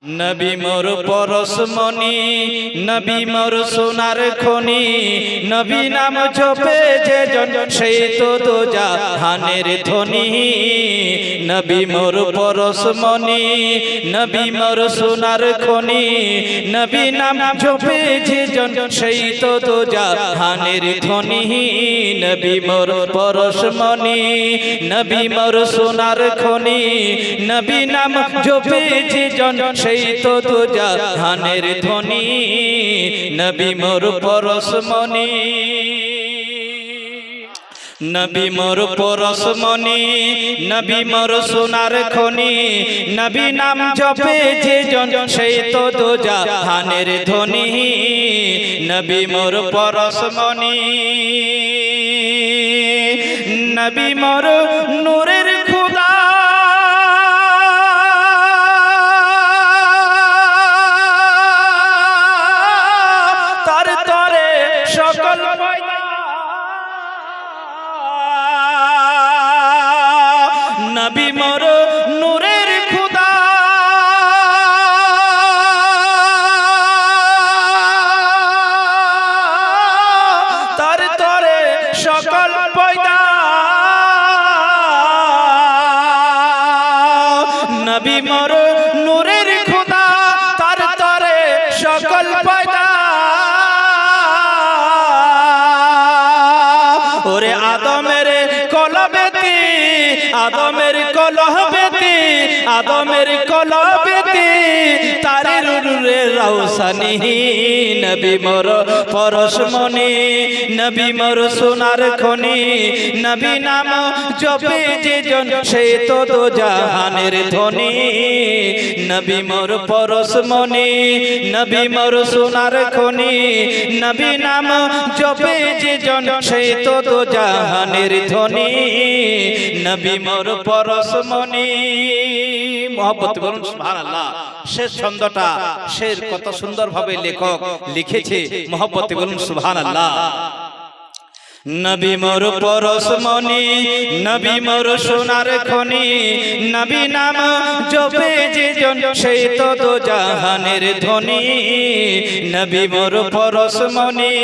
নবী মোর পরশমণি, নবী মোর সোনার খনি, নবী নাম জপে যে জন সেই তো দোজাহানের ধনী। নবী মোর পরশমণি, নবী মোর সোনার খনি, নবী নাম জপে যে জন সেই তো দোজাহানের ধনী। নবী মোর পরশমণি, নবী মোর সোনার খনি, নবী নাম জপে যে জন সেই তো দোজাহানের ধনী। নবী মোর পরশমণি, নবী মোর পরশমণি, নবী মোর সোনার খনি, নবী নাম জপে যে জন সেই তো দোজাহানের ধনী। নবী মোর পরশমণি, নবী মোর নূরের খুদা, তার তরে সকল পয়দা। নবী মোর নূরের খুদা, তার তরে সকল পয়দা। নবী মোর নূরের খুদা, তার তরে সকল পয়দা। ওরে আদমের কলবেতি, আদমের কলবেতি, আদমের কলবেতি, তারে রুরে রৌশনি। নবী মোর পরশমণি, নবী মোর সোনার খনি, নবী নাম জপে যে জন সেই তো দোজাহানের ধনী। নবী মোর পরশমণি, নবী মোর সোনার খনি, নবী নাম জপে যে জন সেই তো দোজাহানের ধনী। নবী মোর পরশমণি। মহব্বত বলুন সুবহানাল্লাহ। শেষ ছন্দটা শের কত সুন্দরভাবে লেখক লিখেছে, মহব্বত বলুন সুবহানাল্লাহ। নবী মোর পরশমণি, নবী মোর সোনার খনি, নবী নাম জপে যে জন সেই তো দোজাহানের ধনী। নবী মোর পরশমণি,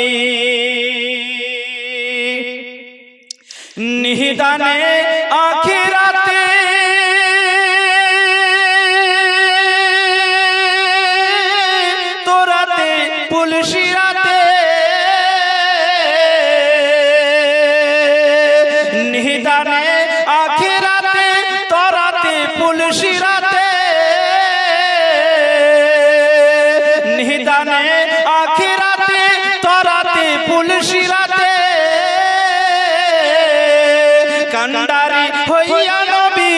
নিদানে আখিরাতে তোরাতে পুলসিরাতে, নিদানে আখিরাতে তোরাতে পুলসিরাতে, নিদানে আখিরাতে তোরাতে পুলসিরাতে। কান্ডারি হইয়া নবী,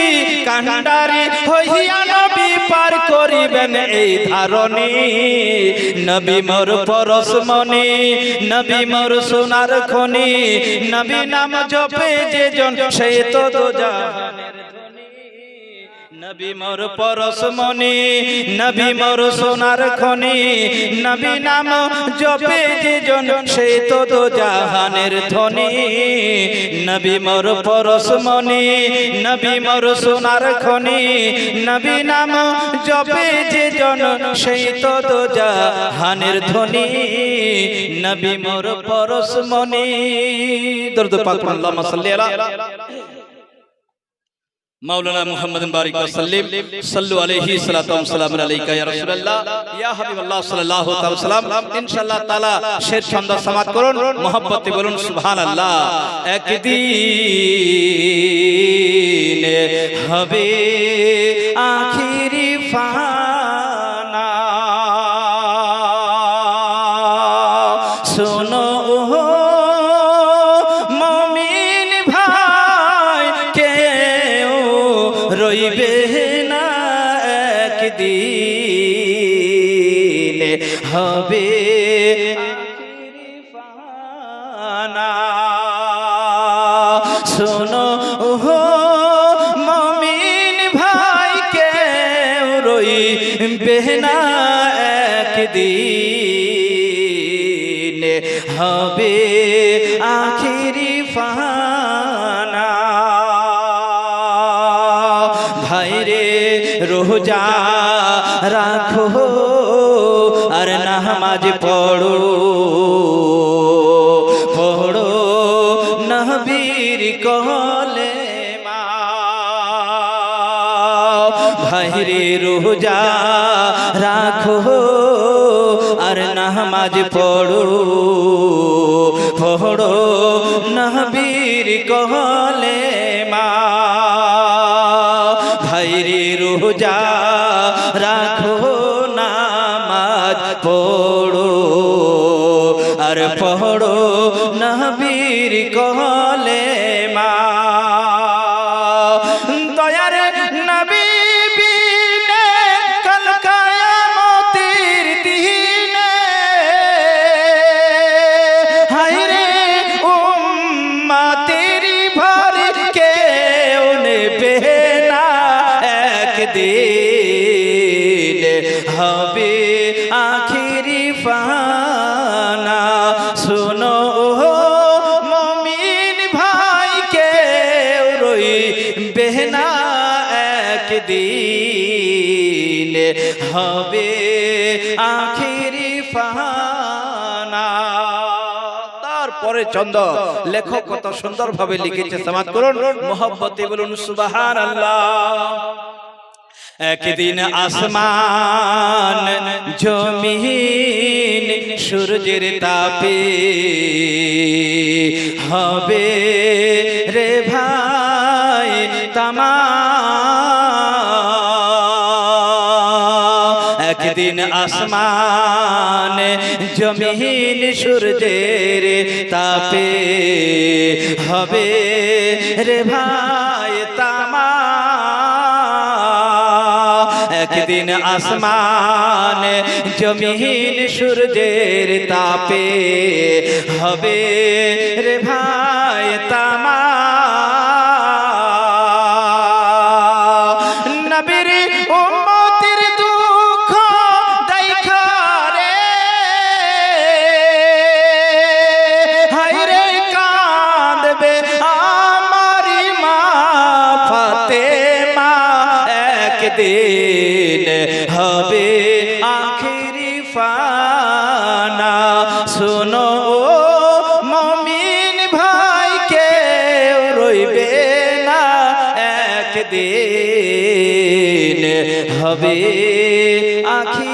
কান্ডারি হইয়া নবী পার করিবেন এই ধারণী। নবী মোর পরশমণি, নবী মোর সোনার খনি, নবী নাম জপে যে জন সেই তো দোজাহানের ধনী। নবী মোর পরশমণি, নবী মোর সোনার খনি, নবী নাম জপে যে জন সেই তো দোজাহানের ধনী। নবী মোর পরশমণি, নবী মোর সোনার খনি, নবী নাম জপে যে জন সেই তো দোজাহানের ধনী। নবী মোর পরশমণি। দরুদ পাক আল্লাহুম্মা সাল্লি আলা মাওলানা মুহাম্মাদিন বারিক ওয়া সাল্লিম। সাল্লু আলাইহি সাল্লাতু ওয়া সালামু আলাইকা ইয়া রাসূলুল্লাহ ইয়া হাবিবাল্লাহ সাল্লাল্লাহু তাআলা সাল্লাম। ইনশাআল্লাহ তাআলা শের ছন্দ সমাপ্ত করুন, মহব্বতে বলুন সুবহানাল্লাহ। একদিন হবে আখিরি ফানা, শোনো মুমিন ভাই, কেউ রইবে না একদিন হবে আখিরি ফানা। শোনো মুমিন ভাই, কেউ রইবে না একদিন হবে আখিরি ফানা। ভাইরে রোজা রাখো আর নামাজ পড়ো পড়ো নবীর কলেমা ভাইরে রোজা রাখো আর নামাজ পড়ো পড়ো নবীর কলেমা ভাইরে রোজা রাখো নামাজ পড়ো আর পড়ো নবীর কলেমা দয়ার নবী বিনে কাল কিয়ামতের দিনে হায়রে উম্মতের ভার কেউ নেবে না একদিন হবে আখিরি ফানা শোনো মুমিন ভাই কেউ রইবে না একদিন হবে আখিরি ফানা তারপরে চন্দ লেখক কত সুন্দর ভাবে লিখেছে সমাজ করুন মোহব্বতে বলুন সুবহানাল্লাহ একদিন আসমান জমিন সূর্যের তাপে হবে রে ভাই তামা একদিন আসমান জমিন সূর্যের তাপে হবে রে ভাই তামা একদিন আসমান জমিন সূর্যের তাপে হবে রে ভাই তামা নবীর উম্মতের দুঃখ দেখা রে হায়রে কাঁদবে আমারি মা ফাতেমা একদিন হবে আখিরি ফানা শোনো মুমিন ভাই কেউ রইবে না একদিন হবে আখিরি